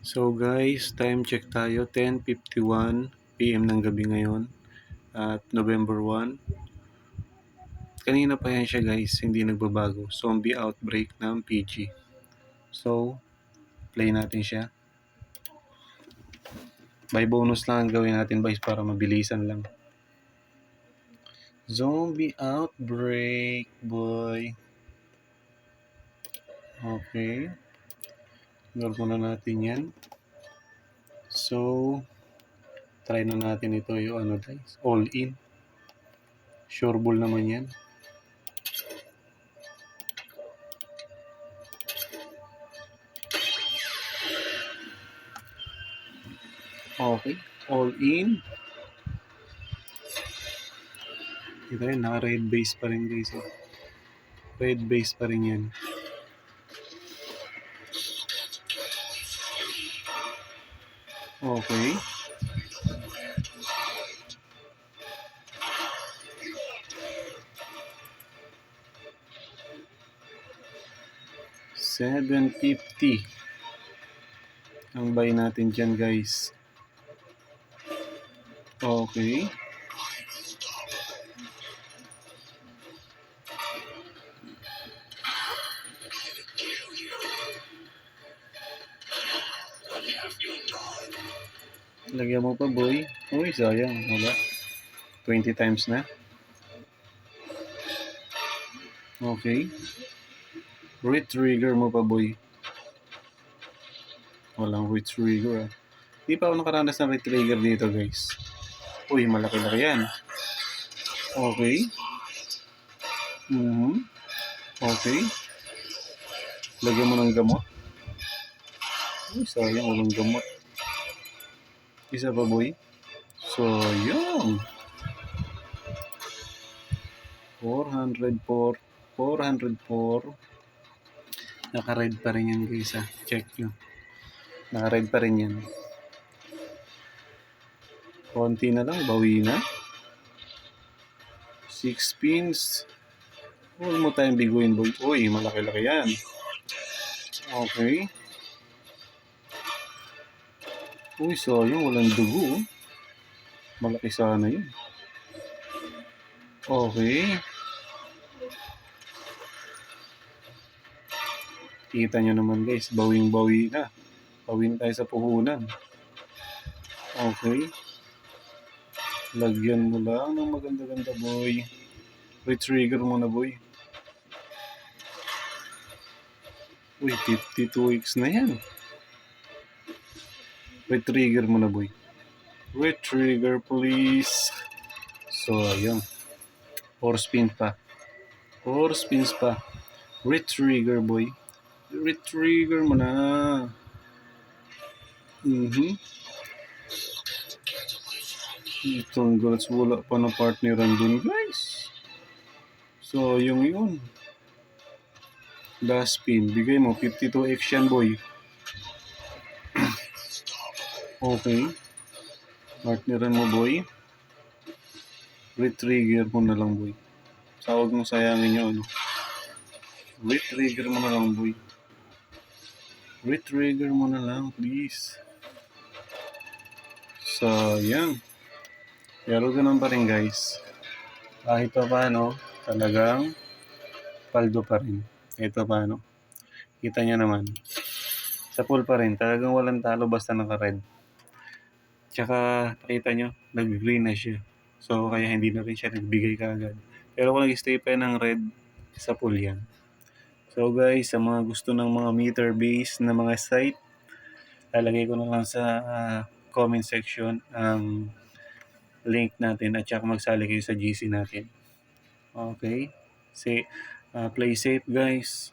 So guys, time check tayo, 10:51 PM ng gabi ngayon at November 1. Kanina pa yan siya guys, hindi nagbabago. Zombie outbreak ng PG. So, play natin siya. By bonus lang ang gawin natin guys para mabilisan lang. Zombie outbreak, boy. Okay. Ignore muna natin yan. So, try na natin ito yung ano guys, all in. Sure ball naman yan. Okay, all in. Ito yun, naka-red base pa rin guys. Red base pa rin yan. Okay. $7.50 ang buy natin dyan guys. Okay. Lagyan mo pa boy. Uy, sayang. Wala. 20 times na. Okay. Retrigger mo pa boy. Walang retrigger. Di pa ako nakaranas ng retrigger dito guys. Uy, malaki-laki yan. Okay. Okay. Lagyan mo ng gamot. Uy, sayang. Walang gamot. Isa pa boy. So, yun. 404. Naka-red pa rin yan guys ha. Check nyo. Naka-red pa rin yan. Konti na lang. Bawi na. 6 spins. Huwag mo tayong biguin boy. Uy, malaki-laki yan. Okay. Uy, sayang. Walang dugo. Malaki sana yun. Okay. Kita nyo naman guys, bawing-bawi na. Bawin tayo sa puhunan. Okay. Lagyan mo lang ng maganda-ganda boy. Retrigger mo na boy. Uy, 52x na yan. Retrigger mo na boy. Retrigger please. So, ayun. 4 spins pa. Retrigger boy. Retrigger mo na. Itong guts wala pa na partneran dun guys. So yung yun. Last spin. Bigay mo 52x yan boy. Okay. Partneran mo boy. Retrigger mo na lang boy. Sawag mong sayangin yun. Retrigger mo na lang boy. Retrigger mo na lang please. So yan. Pero ganun pa rin guys. Kahit pa paano, talagang paldo pa rin. Ito paano. Kita nyo naman. Sa pool pa rin, talagang walang talo basta naka-red. Tsaka, kita nyo, nag-green na siya. So, kaya hindi na rin siya nagbigay kaagad. Pero kung nag-stay pa ng red, sa pool yan. So guys, sa mga gusto ng mga meter base na mga site, lalagay ko na lang sa comment section ang link natin at saka magsali kayo sa GC natin. Okay? Play safe guys.